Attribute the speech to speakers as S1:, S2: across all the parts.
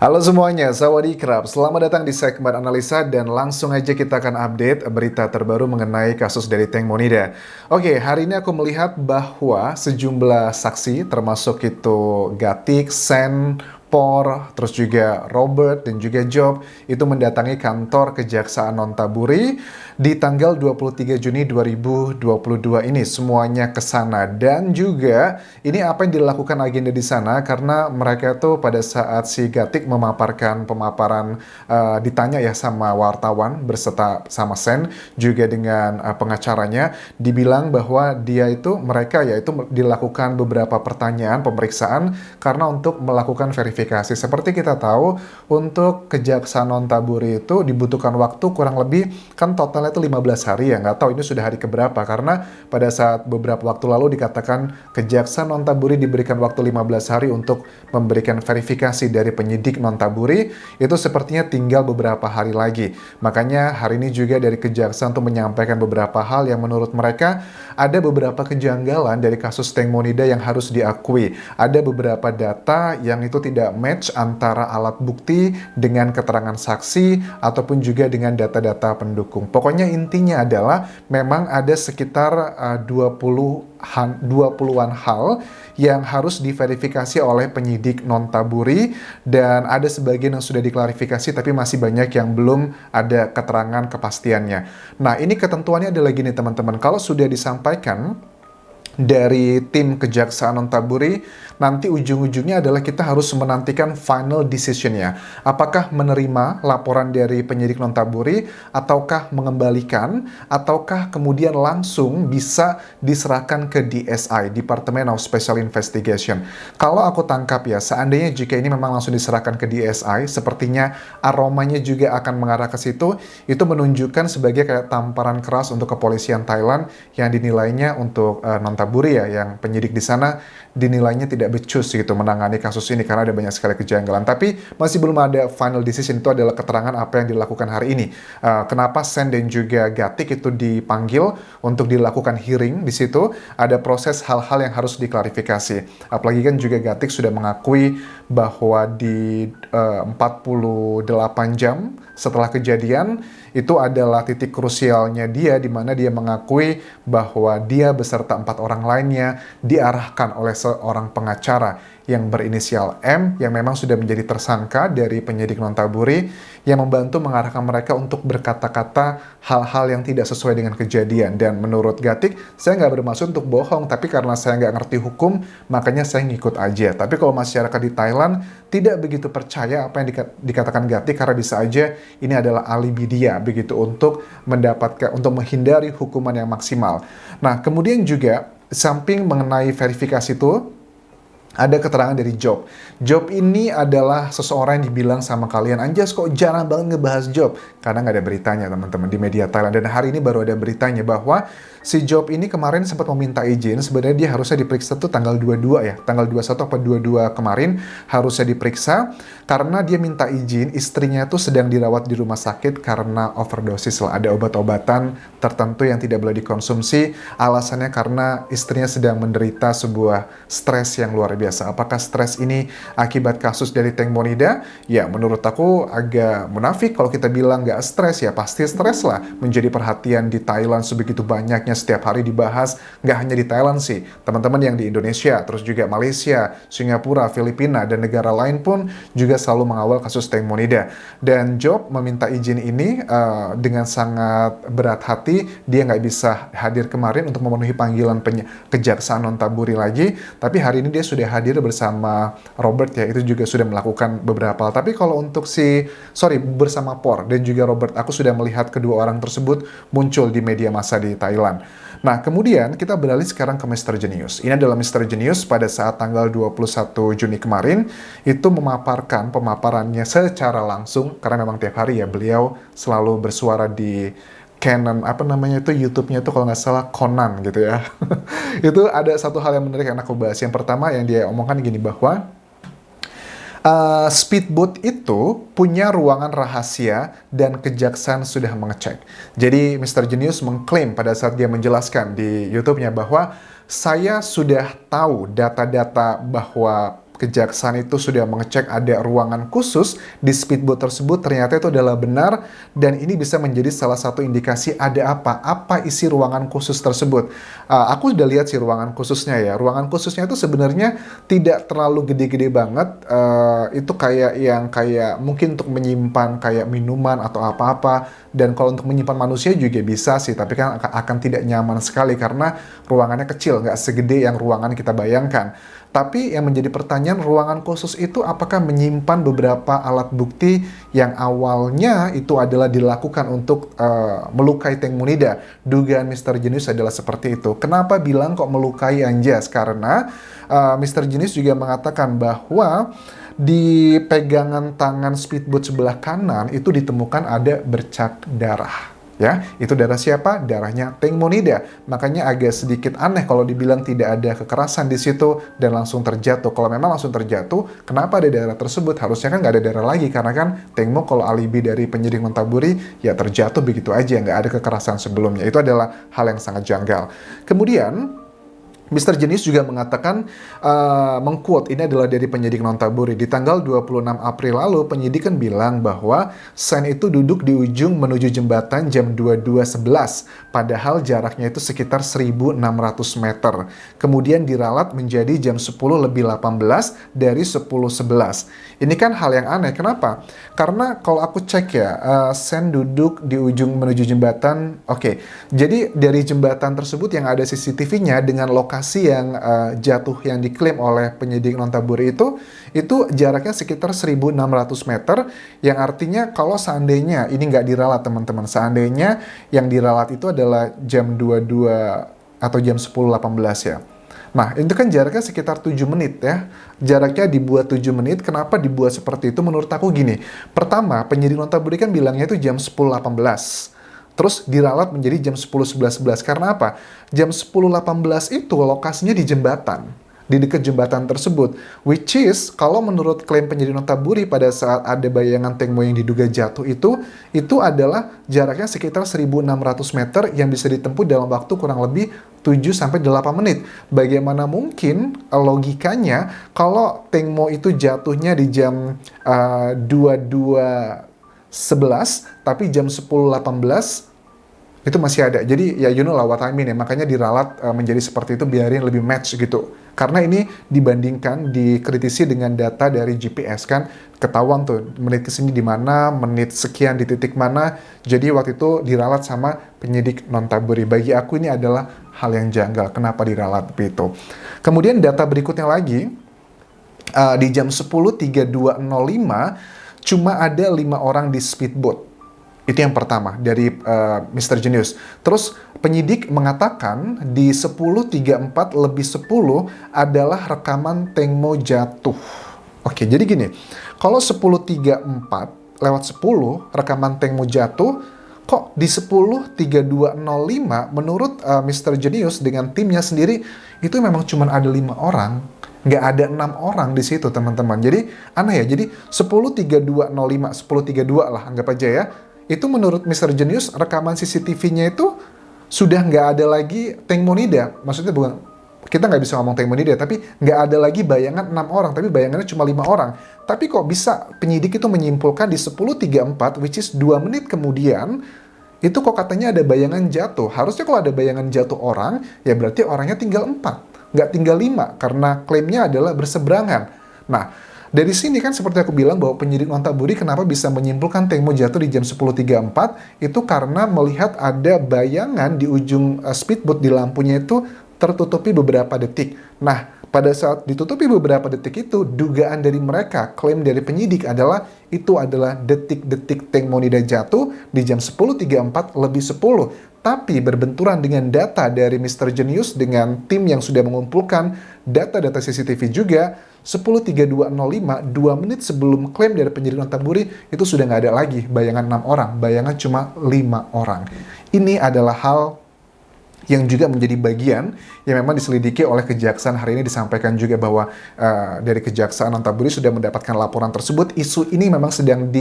S1: Halo semuanya, Sawadee-krap. Selamat datang di segmen analisa dan langsung aja kita akan update berita terbaru mengenai kasus dari Tank Monida. Oke, hari ini aku melihat bahwa sejumlah saksi termasuk itu Gatik, Sen, Por, terus juga Robert dan juga Job itu mendatangi kantor Kejaksaan Nontaburi di tanggal 23 Juni 2022 ini. Semuanya ke sana dan juga ini apa yang dilakukan agenda di sana karena mereka tuh pada saat si Gatik memaparkan pemaparan ditanya ya sama wartawan berserta sama Sen juga dengan pengacaranya dibilang bahwa mereka yaitu dilakukan beberapa pertanyaan pemeriksaan karena untuk melakukan verifikasi. Seperti kita tahu, untuk Kejaksaan Nontaburi itu dibutuhkan waktu kurang lebih, kan totalnya itu 15 hari ya, nggak tahu ini sudah hari keberapa, karena pada saat beberapa waktu lalu dikatakan Kejaksaan Nontaburi diberikan waktu 15 hari untuk memberikan verifikasi dari penyidik Nontaburi, itu sepertinya tinggal beberapa hari lagi. Makanya hari ini juga dari Kejaksaan untuk menyampaikan beberapa hal yang menurut mereka ada beberapa kejanggalan dari kasus Tank Monida yang harus diakui. Ada beberapa data yang itu tidak match antara alat bukti dengan keterangan saksi ataupun juga dengan data-data pendukung. Pokoknya intinya adalah memang ada sekitar 20-an hal yang harus diverifikasi oleh penyidik Nontaburi dan ada sebagian yang sudah diklarifikasi tapi masih banyak yang belum ada keterangan kepastiannya. Nah, ini ketentuannya adalah gini teman-teman, kalau sudah disampaikan dari tim Kejaksaan Nontaburi, nanti ujung-ujungnya adalah kita harus menantikan final decision-nya. Apakah menerima laporan dari penyidik Nontaburi, ataukah mengembalikan, ataukah kemudian langsung bisa diserahkan ke DSI, Department of Special Investigation. Kalau aku tangkap ya, seandainya jika ini memang langsung diserahkan ke DSI, sepertinya aromanya juga akan mengarah ke situ, itu menunjukkan sebagai kayak tamparan keras untuk kepolisian Thailand yang dinilainya untuk Nontaburi ya, yang penyidik di sana dinilainya tidak becus gitu menangani kasus ini karena ada banyak sekali kejanggalan. Tapi masih belum ada final decision, itu adalah keterangan apa yang dilakukan hari ini. Kenapa Sen dan juga Gatik itu dipanggil untuk dilakukan hearing di situ, ada proses hal-hal yang harus diklarifikasi. Apalagi kan juga Gatik sudah mengakui bahwa di 48 jam setelah kejadian itu adalah titik krusialnya dia, di mana dia mengakui bahwa dia beserta 4 orang lainnya diarahkan oleh seorang pengacara yang berinisial M yang memang sudah menjadi tersangka dari penyidik Nontaburi yang membantu mengarahkan mereka untuk berkata-kata hal-hal yang tidak sesuai dengan kejadian. Dan menurut Gatik, saya nggak bermaksud untuk bohong, tapi karena saya nggak ngerti hukum, makanya saya ngikut aja. Tapi kalau masyarakat di Thailand tidak begitu percaya apa yang dikatakan Gatik karena bisa aja ini adalah alibi dia begitu untuk menghindari hukuman yang maksimal. Nah, kemudian juga samping mengenai verifikasi itu, ada keterangan dari Job. Job ini adalah seseorang yang dibilang sama kalian, Anjas kok jarang banget ngebahas Job? Karena nggak ada beritanya teman-teman di media Thailand. Dan hari ini baru ada beritanya bahwa si Job ini kemarin sempat meminta izin. Sebenarnya dia harusnya diperiksa tuh tanggal 22 ya. Tanggal 21 atau 22 kemarin harusnya diperiksa. Karena dia minta izin, istrinya tuh sedang dirawat di rumah sakit karena overdosis lah. Ada obat-obatan tertentu yang tidak boleh dikonsumsi. Alasannya karena istrinya sedang menderita sebuah stres yang luar biasa. Apakah stres ini akibat kasus dari Tank Monida? Ya, menurut aku agak munafik kalau kita bilang nggak stres. Ya, pasti stres lah. Menjadi perhatian di Thailand sebegitu banyaknya, setiap hari dibahas. Nggak hanya di Thailand sih. Teman-teman yang di Indonesia, terus juga Malaysia, Singapura, Filipina, dan negara lain pun juga selalu mengawal kasus Tank Monida. Dan Job meminta izin ini dengan sangat berat hati. Dia nggak bisa hadir kemarin untuk memenuhi panggilan Kejaksaan Nontaburi lagi. Tapi hari ini dia sudah hadir bersama Robert ya, itu juga sudah melakukan beberapa hal. Tapi kalau untuk bersama Por dan juga Robert, aku sudah melihat kedua orang tersebut muncul di media massa di Thailand. Nah, kemudian kita beralih sekarang ke Mr. Genius. Ini adalah Mr. Genius pada saat tanggal 21 Juni kemarin, itu memaparkan pemaparannya secara langsung, karena memang tiap hari ya beliau selalu bersuara di Canon, YouTube-nya itu kalau nggak salah Conan gitu ya. Itu ada satu hal yang menarik yang aku bahas. Yang pertama yang dia omongkan gini bahwa speedboat itu punya ruangan rahasia dan kejaksaan sudah mengecek. Jadi Mr. Genius mengklaim pada saat dia menjelaskan di YouTube-nya bahwa saya sudah tahu data-data bahwa kejaksaan itu sudah mengecek ada ruangan khusus di speedboat tersebut, ternyata itu adalah benar, dan ini bisa menjadi salah satu indikasi ada apa isi ruangan khusus tersebut. Aku udah lihat sih ruangan khususnya ya. Ruangan khususnya itu sebenarnya tidak terlalu gede-gede banget. Itu kayak mungkin untuk menyimpan kayak minuman atau apa-apa. Dan kalau untuk menyimpan manusia juga bisa sih, tapi kan akan tidak nyaman sekali karena ruangannya kecil, nggak segede yang ruangan kita bayangkan. Tapi yang menjadi pertanyaan, ruangan khusus itu apakah menyimpan beberapa alat bukti yang awalnya itu adalah dilakukan untuk melukai Teng Monida? Dugaan Mr. Genius adalah seperti itu. Kenapa bilang kok melukai Anjas? Karena Mr. Genius juga mengatakan bahwa di pegangan tangan speedboat sebelah kanan itu ditemukan ada bercak darah. Ya, itu darah siapa? Darahnya Teng Monida. Makanya agak sedikit aneh kalau dibilang tidak ada kekerasan di situ dan langsung terjatuh. Kalau memang langsung terjatuh, kenapa ada darah tersebut? Harusnya kan nggak ada darah lagi, karena kan Teng Mo kalau alibi dari penyidik Nontaburi, ya terjatuh begitu aja, nggak ada kekerasan sebelumnya. Itu adalah hal yang sangat janggal. Kemudian Mr. Genius juga mengatakan, mengquote, ini adalah dari penyidik Nontaburi, di tanggal 26 April lalu, penyidik kan bilang bahwa Sen itu duduk di ujung menuju jembatan jam 22.11, padahal jaraknya itu sekitar 1.600 meter. Kemudian diralat menjadi jam 10:18 dari 10.11. Ini kan hal yang aneh, kenapa? Karena kalau aku cek ya, Sen duduk di ujung menuju jembatan, oke. Jadi dari jembatan tersebut yang ada CCTV-nya dengan lokasi yang jatuh yang diklaim oleh penyidik Nontaburi itu jaraknya sekitar 1.600 meter, yang artinya kalau seandainya ini nggak diralat teman-teman, seandainya yang diralat itu adalah jam 22 atau jam 10.18 ya. Nah, itu kan jaraknya sekitar 7 menit ya. Jaraknya dibuat 7 menit, kenapa dibuat seperti itu? Menurut aku gini, pertama, penyidik Nontaburi kan bilangnya itu jam 10.18. Terus diralat menjadi jam 10.11. Karena apa? Jam 10.18 itu lokasinya di jembatan, di dekat jembatan tersebut. Which is, kalau menurut klaim penyidik Nontaburi pada saat ada bayangan Teng Mo yang diduga jatuh itu adalah jaraknya sekitar 1.600 meter yang bisa ditempuh dalam waktu kurang lebih 7-8 menit. Bagaimana mungkin logikanya kalau Teng Mo itu jatuhnya di jam 22.11, tapi jam 10.18 itu masih ada. Jadi ya you know lah what I mean ya, makanya diralat menjadi seperti itu, biarin lebih match gitu. Karena ini dibandingkan, dikritisi dengan data dari GPS kan, ketahuan tuh menit kesini di mana, menit sekian di titik mana. Jadi waktu itu diralat sama penyidik Nontaburi. Bagi aku ini adalah hal yang janggal, kenapa diralat begitu. Kemudian data berikutnya lagi, di jam 10.32.05 cuma ada 5 orang di speedboat. Itu yang pertama dari Mr. Genius. Terus penyidik mengatakan di 10.34+10 adalah rekaman Teng Mo jatuh. Oke, jadi gini, kalau 10.34/10 rekaman Teng Mo jatuh, kok di 10.32.05 menurut Mr. Genius dengan timnya sendiri itu memang cuma ada 5 orang. Nggak ada 6 orang di situ, teman-teman. Jadi aneh ya. Jadi 10.32.05, 10.32 lah anggap aja ya. Itu menurut Mr. Genius rekaman CCTV-nya itu sudah nggak ada lagi Teng Monida. Maksudnya bukan, kita nggak bisa ngomong Teng Monida, tapi nggak ada lagi bayangan 6 orang, tapi bayangannya cuma 5 orang. Tapi kok bisa penyidik itu menyimpulkan di 10.34, which is 2 menit kemudian, itu kok katanya ada bayangan jatuh. Harusnya kalau ada bayangan jatuh orang, ya berarti orangnya tinggal 4, nggak tinggal 5, karena klaimnya adalah berseberangan. Nah, dari sini kan seperti aku bilang bahwa penyidik Nontaburi kenapa bisa menyimpulkan Teng Mo jatuh di jam 10.34, itu karena melihat ada bayangan di ujung speedboat, di lampunya itu tertutupi beberapa detik. Nah, pada saat ditutupi beberapa detik itu, dugaan dari mereka, klaim dari penyidik adalah itu adalah detik-detik Teng Monida jatuh di jam 10.34+10. Tapi berbenturan dengan data dari Mr. Genius dengan tim yang sudah mengumpulkan data-data CCTV juga, 10.32.05, 2 menit sebelum klaim dari penyidik Nontaburi, itu sudah nggak ada lagi bayangan 6 orang, bayangan cuma 5 orang. Ini adalah hal yang juga menjadi bagian yang memang diselidiki oleh Kejaksaan. Hari ini disampaikan juga bahwa dari Kejaksaan Nontaburi sudah mendapatkan laporan tersebut. Isu ini memang sedang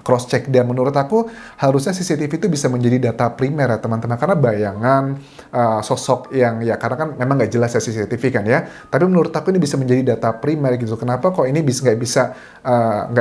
S1: cross check. Dan menurut aku harusnya CCTV itu bisa menjadi data primer ya teman-teman, karena bayangan sosok yang ya, karena kan memang nggak jelas ya CCTV kan ya, tapi menurut aku ini bisa menjadi data primer gitu. Kenapa kok ini nggak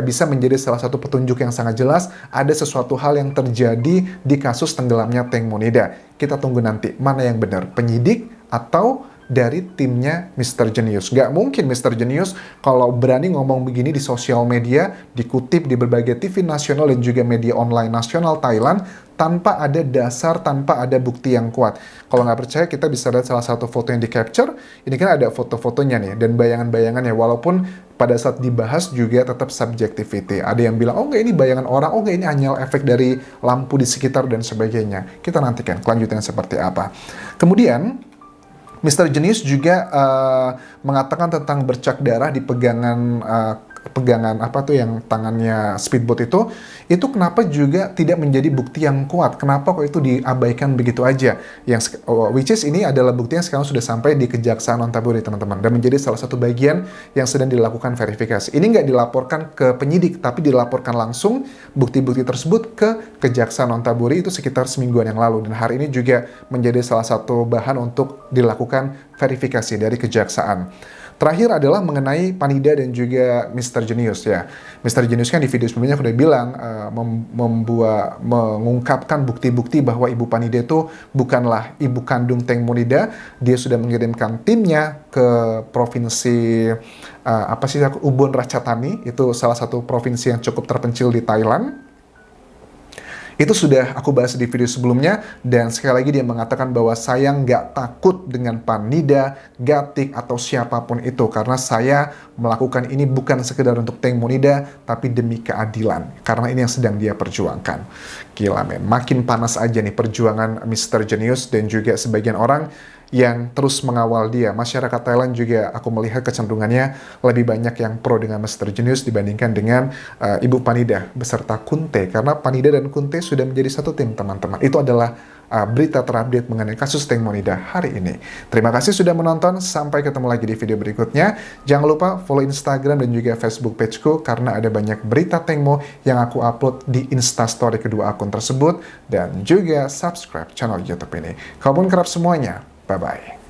S1: bisa menjadi salah satu petunjuk yang sangat jelas ada sesuatu hal yang terjadi di kasus tenggelamnya Tank Monida. Kita tunggu nanti mana yang benar, penyidik atau dari timnya Mr. Genius. Nggak mungkin Mr. Genius kalau berani ngomong begini di sosial media, dikutip di berbagai TV nasional dan juga media online nasional Thailand, tanpa ada dasar, tanpa ada bukti yang kuat. Kalau nggak percaya, kita bisa lihat salah satu foto yang di-capture. Ini kan ada foto-fotonya nih, dan bayangan-bayangannya. Walaupun pada saat dibahas juga tetap subjectivity. Ada yang bilang, oh nggak ini bayangan orang, oh nggak ini hanya efek dari lampu di sekitar dan sebagainya. Kita nantikan kelanjutannya seperti apa. Kemudian, Mr. Genius juga mengatakan tentang bercak darah di pegangan apa tuh yang tangannya speedboat itu kenapa juga tidak menjadi bukti yang kuat? Kenapa kok itu diabaikan begitu aja? Which is ini adalah bukti yang sekarang sudah sampai di Kejaksaan Nonthaburi teman-teman, dan menjadi salah satu bagian yang sedang dilakukan verifikasi. Ini nggak dilaporkan ke penyidik, tapi dilaporkan langsung bukti-bukti tersebut ke Kejaksaan Nonthaburi itu sekitar semingguan yang lalu, dan hari ini juga menjadi salah satu bahan untuk dilakukan verifikasi dari Kejaksaan. Terakhir adalah mengenai Panida dan juga Mr. Genius ya. Mr. Genius kan di video sebelumnya udah bilang mengungkapkan bukti-bukti bahwa Ibu Panida itu bukanlah ibu kandung Tank Monida. Dia sudah mengirimkan timnya ke provinsi Ubon Ratchathani, itu salah satu provinsi yang cukup terpencil di Thailand. Itu sudah aku bahas di video sebelumnya, dan sekali lagi dia mengatakan bahwa saya nggak takut dengan Panida, Gatik, atau siapapun itu, karena saya melakukan ini bukan sekedar untuk Tank Monida, tapi demi keadilan, karena ini yang sedang dia perjuangkan. Gila men, makin panas aja nih perjuangan Mr. Genius dan juga sebagian orang yang terus mengawal dia. Masyarakat Thailand juga aku melihat kecenderungannya lebih banyak yang pro dengan Mr. Genius dibandingkan dengan Ibu Panida beserta Kunte, karena Panida dan Kunte sudah menjadi satu tim teman-teman. Itu adalah berita terupdate mengenai kasus Tank Monida hari ini. Terima kasih sudah menonton, sampai ketemu lagi di video berikutnya. Jangan lupa follow Instagram dan juga Facebook pageku, karena ada banyak berita Tankmo yang aku upload di Instastory kedua akun tersebut, dan juga subscribe channel YouTube ini. Kamu kerap semuanya. Bye-bye.